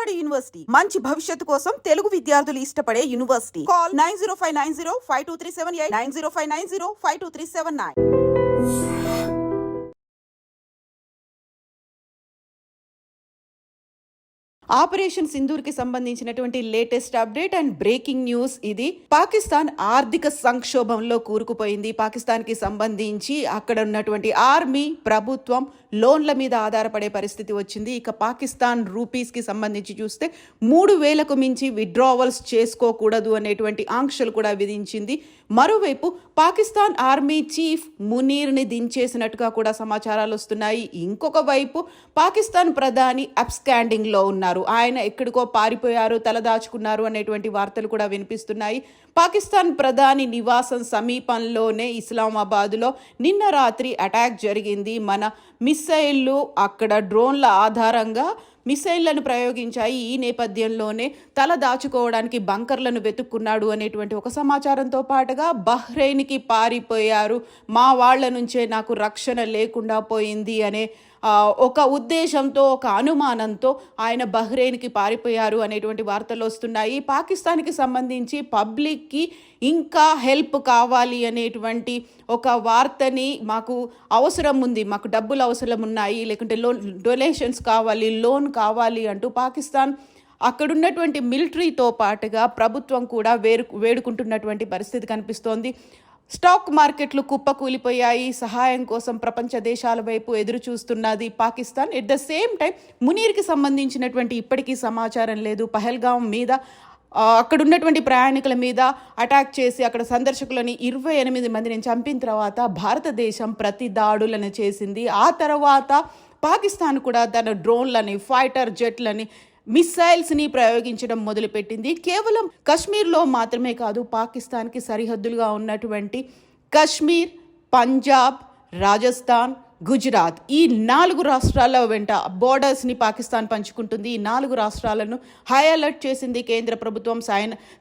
Vijayawada university మంచి భవిష్యత్తు కోసం తెలుగు విద్యార్థులు ఇష్టపడే యూనివర్సిటీ. కాల్ 9059052378 9059052379. ఆపరేషన్ సింధూర్కి సంబంధించినటువంటి latest update and breaking news ఇది. పాకిస్తాన్ ఆర్థిక సంక్షోభంలో కూరుకుపోయింది. పాకిస్తాన్కి సంబంధించి అక్కడ ఉన్నటువంటి ఆర్మీ, ప్రభుత్వం లోన్ల మీద ఆధారపడే పరిస్థితి వచ్చింది. ఇక పాకిస్తాన్ రూపీస్కి సంబంధించి చూస్తే 3,000కు మించి విత్డ్రావల్స్ చేసుకోకూడదు అనేటువంటి ఆంక్షలు కూడా విధించింది. మరోవైపు పాకిస్తాన్ ఆర్మీ చీఫ్ మునీర్ని దించేసినట్టుగా కూడా సమాచారాలు వస్తున్నాయి. ఇంకొక వైపు పాకిస్తాన్ ప్రధాని అబ్స్కాండింగ్లో ఉన్నారు. ఆయన ఎక్కడికో పారిపోయారు, తలదాచుకున్నారు అనేటువంటి వార్తలు కూడా వినిపిస్తున్నాయి. పాకిస్తాన్ ప్రధాని నివాసం సమీపంలోనే ఇస్లామాబాద్లో నిన్న రాత్రి అటాక్ జరిగింది. మన మిసైళ్ళు అక్కడ డ్రోన్ల ఆధారంగా మిసైళ్లను ప్రయోగించాయి. ఈ నేపథ్యంలోనే తల దాచుకోవడానికి బంకర్లను వెతుక్కున్నాడు అనేటువంటి ఒక సమాచారంతో పాటుగా బహ్రెయిన్కి పారిపోయారు, మా వాళ్ల నుంచే నాకు రక్షణ లేకుండా పోయింది అనే ఒక ఉద్దేశంతో, ఒక అనుమానంతో ఆయన బహ్రెయిన్కి పారిపోయారు అనేటువంటి వార్తలు వస్తున్నాయి. పాకిస్తాన్కి సంబంధించి పబ్లిక్కి ఇంకా హెల్ప్ కావాలి అనేటువంటి ఒక వార్తని, మాకు అవసరం ఉంది, మాకు డబ్బులు అవసరం ఉన్నాయి, లేకుంటే డొనేషన్స్ కావాలి, లోన్ కావాలి అంటూ పాకిస్తాన్ అక్కడున్నటువంటి మిలిటరీతో పాటుగా ప్రభుత్వం కూడా వేడుకుంటున్నటువంటి పరిస్థితి కనిపిస్తోంది. స్టాక్ మార్కెట్లు కుప్పకూలిపోయాయి. సహాయం కోసం ప్రపంచ దేశాల వైపు ఎదురు చూస్తున్నది Pakistan. At the same time మునీర్కి సంబంధించినటువంటి ఇప్పటికీ సమాచారం లేదు. పహల్గాం మీద అక్కడ ఉన్నటువంటి ప్రయాణికుల మీద అటాక్ చేసి అక్కడ సందర్శకులని 28 మందిని చంపిన తర్వాత భారతదేశం ప్రతి దాడులను చేసింది. ఆ తర్వాత పాకిస్తాన్ కూడా తన డ్రోన్లని, ఫైటర్ జెట్లని, మిసైల్స్ని ప్రయోగించడం మొదలుపెట్టింది. కేవలం కశ్మీర్లో మాత్రమే కాదు, పాకిస్తాన్కి సరిహద్దులుగా ఉన్నటువంటి కశ్మీర్, పంజాబ్, రాజస్థాన్, గుజరాత్ ఈ 4 రాష్ట్రాల వెంట బోర్డర్స్ని పాకిస్తాన్ పంచుకుంటుంది. ఈ 4 రాష్ట్రాలను హై అలర్ట్ చేసింది కేంద్ర ప్రభుత్వం.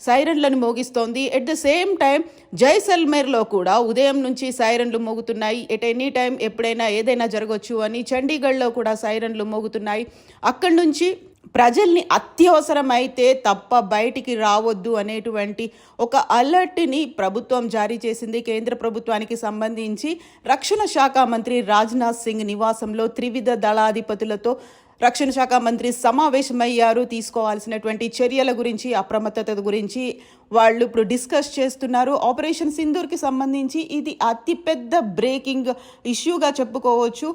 సైరన్లను మోగిస్తోంది. ఎట్ ద సేమ్ టైం జైసల్మేర్లో కూడా ఉదయం నుంచి సైరన్లు మోగుతున్నాయి. ఎట్ ఎనీ టైం ఎప్పుడైనా ఏదైనా జరగవచ్చు అని చండీగఢ్లో కూడా సైరన్లు మోగుతున్నాయి. అక్కడి నుంచి ప్రజల్ని అత్యవసరమైతే తప్ప బయటికి రావద్దు అనేటువంటి ఒక అలర్ట్ని ప్రభుత్వం జారీ చేసింది. కేంద్ర ప్రభుత్వానికి సంబంధించి రక్షణ శాఖ మంత్రి రాజ్నాథ్ సింగ్ నివాసంలో త్రివిధ దళాధిపతులతో రక్షణ శాఖ మంత్రి సమావేశమయ్యారు. తీసుకోవాల్సినటువంటి చర్యల గురించి, అప్రమత్తత గురించి వాళ్ళు ఇప్పుడు డిస్కస్ చేస్తున్నారు. ఆపరేషన్ సింధూర్కి సంబంధించి ఇది అతిపెద్ద బ్రేకింగ్ ఇష్యూగా చెప్పుకోవచ్చు.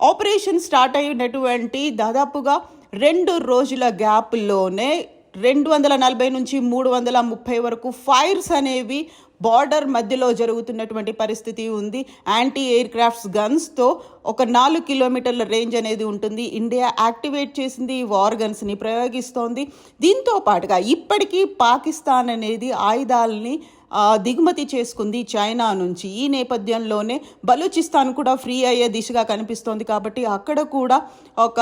ఆపరేషన్ స్టార్ట్ అయినటువంటి దాదాపుగా 2 రోజుల గ్యాప్లోనే 240 నుంచి 330 వరకు ఫైర్స్ అనేవి బార్డర్ మధ్యలో జరుగుతున్నటువంటి పరిస్థితి ఉంది. యాంటీ ఎయిర్ క్రాఫ్ట్స్ గన్స్తో ఒక 4 కిలోమీటర్ల రేంజ్ అనేది ఉంటుంది. ఇండియా యాక్టివేట్ చేసింది, వార్ గన్స్ని ప్రయోగిస్తోంది. దీంతో పాటుగా ఇప్పటికీ పాకిస్తాన్ అనేది ఆయుధాలని దిగుమతి చేసుకుంది చైనా నుంచి. ఈ నేపథ్యంలోనే బలూచిస్తాన్ కూడా ఫ్రీ అయ్యే దిశగా కనిపిస్తోంది. కాబట్టి అక్కడ కూడా ఒక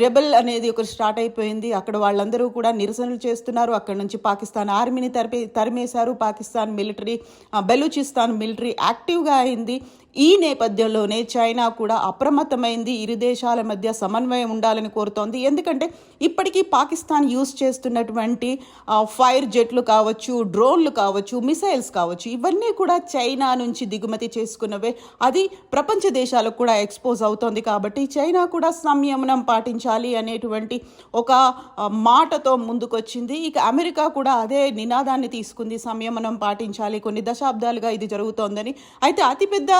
రెబెల్ అనేది ఒకటి స్టార్ట్ అయిపోయింది. అక్కడ వాళ్ళందరూ కూడా నిరసనలు చేస్తున్నారు. అక్కడ నుంచి పాకిస్తాన్ ఆర్మీని తరిమేశారు. పాకిస్తాన్ మిలిటరీ, బలూచిస్తాన్ మిలిటరీ యాక్టివ్గా అయింది. ఈ నేపథ్యంలోనే చైనా కూడా అప్రమత్తమైంది. ఇరు దేశాల మధ్య సమన్వయం ఉండాలని కోరుతోంది. ఎందుకంటే ఇప్పటికీ పాకిస్తాన్ యూజ్ చేస్తున్నటువంటి ఫైర్ జెట్లు కావచ్చు, డ్రోన్లు కావచ్చు, మిసైల్స్ కావచ్చు, ఇవన్నీ కూడా చైనా నుంచి దిగుమతి చేసుకున్నవే. అది ప్రపంచ దేశాలకు కూడా ఎక్స్పోజ్ అవుతోంది. కాబట్టి చైనా కూడా సంయమనం పాటించాలి అనేటువంటి ఒక మాటతో ముందుకొచ్చింది. ఇక అమెరికా కూడా అదే నినాదాన్ని తీసుకుంది, సంయమనం పాటించాలి. కొన్ని దశాబ్దాలుగా ఇది జరుగుతోందని. అయితే అతిపెద్ద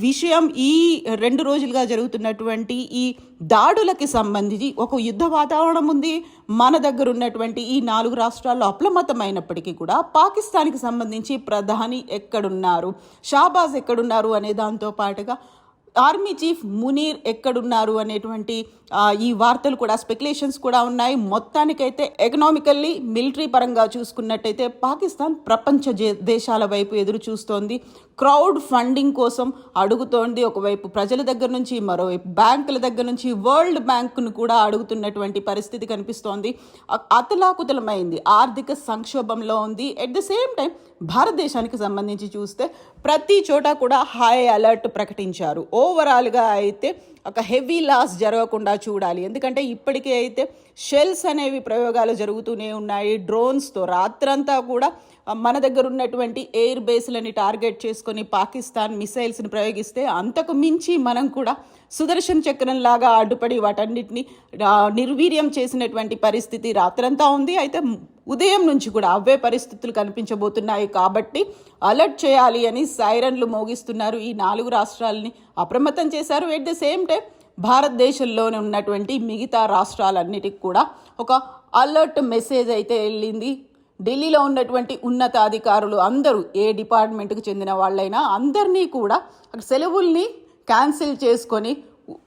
విషయం ఈ 2 రోజులుగా జరుగుతున్నటువంటి ఈ దాడులకి సంబంధించి ఒక యుద్ధ వాతావరణం ఉంది. మన దగ్గర ఉన్నటువంటి ఈ 4 రాష్ట్రాల్లో అప్రమత్తమైనప్పటికీ కూడా పాకిస్తాన్కి సంబంధించి ప్రధాని ఎక్కడున్నారు, షాబాజ్ ఎక్కడున్నారు అనే దాంతో పాటుగా ఆర్మీ చీఫ్ మునీర్ ఎక్కడున్నారు అనేటువంటి ఈ వార్తలు కూడా, స్పెక్యులేషన్స్ కూడా ఉన్నాయి. మొత్తానికైతే ఎకనామికల్లీ, మిలిటరీ పరంగా చూసుకున్నట్టయితే పాకిస్తాన్ ప్రపంచ దేశాల వైపు ఎదురు చూస్తోంది. క్రౌడ్ ఫండింగ్ కోసం అడుగుతోంది. ఒకవైపు ప్రజల దగ్గర నుంచి, మరోవైపు బ్యాంకుల దగ్గర నుంచి, వరల్డ్ బ్యాంకును కూడా అడుగుతున్నటువంటి పరిస్థితి కనిపిస్తోంది. అతలాకుతలమైంది, ఆర్థిక సంక్షోభంలో ఉంది. ఎట్ ద సేమ్ టైం భారతదేశానికి సంబంధించి చూస్తే ప్రతి చోట కూడా హై అలర్ట్ ప్రకటించారు. ఓవరాల్గా అయితే ఒక హెవీ లాస్ జరగకుండా చూడాలి. ఎందుకంటే ఇప్పటికే అయితే షెల్స్ అనేవి ప్రయోగాలు జరుగుతూనే ఉన్నాయి. డ్రోన్స్తో రాత్రంతా కూడా మన దగ్గర ఉన్నటువంటి ఎయిర్ బేస్లని టార్గెట్ చేసుకొని పాకిస్తాన్ మిసైల్స్ని ప్రయోగిస్తే అంతకు మించి మనం కూడా సుదర్శన్ చక్రంలాగా అడ్డుపడి వాటన్నిటిని నిర్వీర్యం చేసినటువంటి పరిస్థితి రాత్రంతా ఉంది. అయితే ఉదయం నుంచి కూడా అవే పరిస్థితులు కనిపించబోతున్నాయి. కాబట్టి అలర్ట్ చేయాలి అని సైరన్లు మోగిస్తున్నారు. ఈ 4 రాష్ట్రాలని అప్రమత్తం చేశారు. ఎట్ ద సేమ్ టైం భారతదేశంలోనే ఉన్నటువంటి మిగతా రాష్ట్రాలన్నిటికి కూడా ఒక అలర్ట్ మెసేజ్ అయితే వెళ్ళింది. ఢిల్లీలో ఉన్నటువంటి ఉన్నతాధికారులు అందరూ ఏ డిపార్ట్మెంట్కి చెందిన వాళ్ళైనా అందరినీ కూడా సెలవుల్ని క్యాన్సిల్ చేసుకొని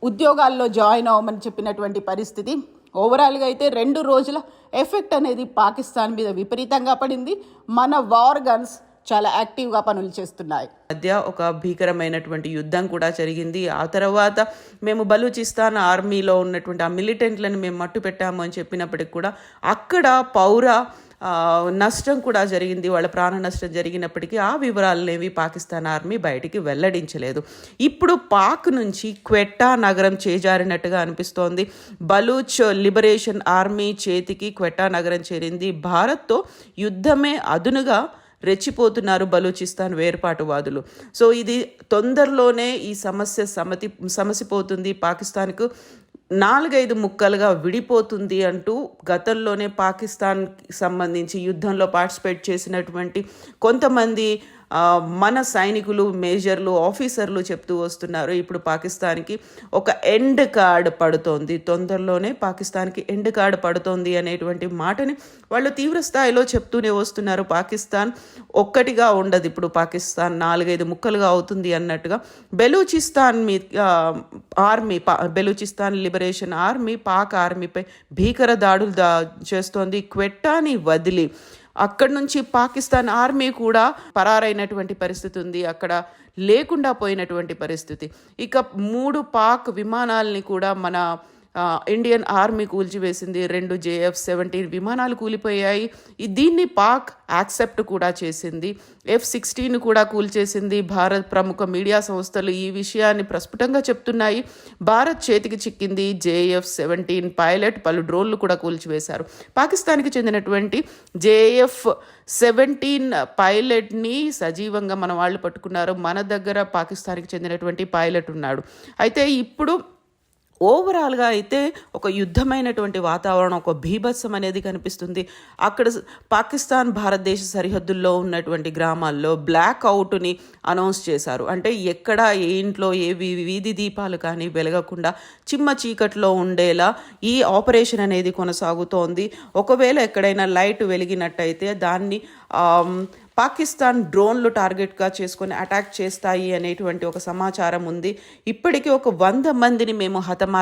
ఉద్యోగాల్లో జాయిన్ అవ్వమని చెప్పినటువంటి పరిస్థితి. ఓవరాల్గా అయితే 2 రోజుల ఎఫెక్ట్ అనేది పాకిస్తాన్ మీద విపరీతంగా పడింది. మన వార్ గన్స్ చాలా యాక్టివ్గా పనులు చేస్తున్నాయి. మధ్య ఒక భీకరమైనటువంటి యుద్ధం కూడా జరిగింది. ఆ తర్వాత మేము బలూచిస్తాన్ ఆర్మీలో ఉన్నటువంటి ఆ మిలిటెంట్లను మేము మట్టు పెట్టాము అని చెప్పినప్పటికి కూడా అక్కడ పౌర నష్టం కూడా జరిగింది. వాళ్ళ ప్రాణ నష్టం జరిగినప్పటికీ ఆ వివరాలనేవి పాకిస్తాన్ ఆర్మీ బయటికి వెల్లడించలేదు. ఇప్పుడు పాక్ నుంచి క్వెట్టా నగరం చేజారినట్టుగా అనిపిస్తోంది. బలూచ్ లిబరేషన్ ఆర్మీ చేతికి క్వెట్టా నగరం చేరింది. భారత్తో యుద్ధమే అదునుగా రెచ్చిపోతున్నారు బలూచిస్తాన్ వేర్పాటువాదులు. సో ఇది తొందరలోనే ఈ సమసిపోతుంది, పాకిస్తాన్కు 4-5 ముక్కలుగా విడిపోతుంది అంటూ గతంలోనే పాకిస్తాన్కి సంబంధించి యుద్ధంలో పార్టిసిపేట్ చేసినటువంటి కొంతమంది మన సైనికులు, మేజర్లు, ఆఫీసర్లు చెప్తూ వస్తున్నారు. ఇప్పుడు పాకిస్తాన్కి ఒక ఎండ్ కార్డ్ పడుతోంది, తొందరలోనే పాకిస్తాన్కి ఎండ్ కార్డ్ పడుతోంది అనేటువంటి మాటని వాళ్ళు తీవ్ర స్థాయిలో చెప్తూనే వస్తున్నారు. పాకిస్తాన్ ఒక్కటిగా ఉండదు, ఇప్పుడు పాకిస్తాన్ 4-5 ముక్కలుగా అవుతుంది అన్నట్టుగా Balochistan army, Balochistan liberation army Pak ఆర్మీపై భీకర దాడులు చేస్తోంది. క్వెట్టాని వదిలి అక్కడి నుంచి పాకిస్తాన్ ఆర్మీ కూడా పరారైనటువంటి పరిస్థితి ఉంది, అక్కడ లేకుండా పోయినటువంటి పరిస్థితి. ఇక 3 పాక్ విమానాలని కూడా మన ఇండియన్ ఆర్మీ కూల్చివేసింది. 2 JF-17 విమానాలు కూలిపోయాయి. దీన్ని పాక్ యాక్సెప్ట్ కూడా చేసింది. F-16 కూడా కూల్చేసింది. భారత్ ప్రముఖ మీడియా సంస్థలు ఈ విషయాన్ని ప్రస్ఫుటంగా చెప్తున్నాయి. భారత్ చేతికి చిక్కింది JF-17 పైలట్, పలు డ్రోన్లు కూడా కూల్చివేశారు. పాకిస్తాన్కి చెందినటువంటి JF-17 పైలట్ని సజీవంగా మన వాళ్ళు పట్టుకున్నారు. మన దగ్గర పాకిస్తాన్కి చెందినటువంటి పైలట్ ఉన్నాడు. అయితే ఇప్పుడు ఓవరాల్గా అయితే ఒక యుద్ధమైనటువంటి వాతావరణం, ఒక బీభత్సం అనేది కనిపిస్తుంది. అక్కడ పాకిస్తాన్ భారతదేశ సరిహద్దుల్లో ఉన్నటువంటి గ్రామాల్లో బ్లాక్ అవుట్ని అనౌన్స్ చేశారు. అంటే ఎక్కడ ఏ ఇంట్లో ఏ వీధి దీపాలు కానీ వెలగకుండా చిమ్మ చీకట్లో ఉండేలా ఈ ఆపరేషన్ అనేది కొనసాగుతోంది. ఒకవేళ ఎక్కడైనా లైట్ వెలిగినట్టయితే దాన్ని పాకిస్తాన్ డ్రోన్లు టార్గెట్గా చేసుకొని అటాక్ చేస్తాయి అనేటువంటి ఒక సమాచారం ఉంది. ఇప్పటికీ ఒక 100 మందిని మేము హతమార్చాము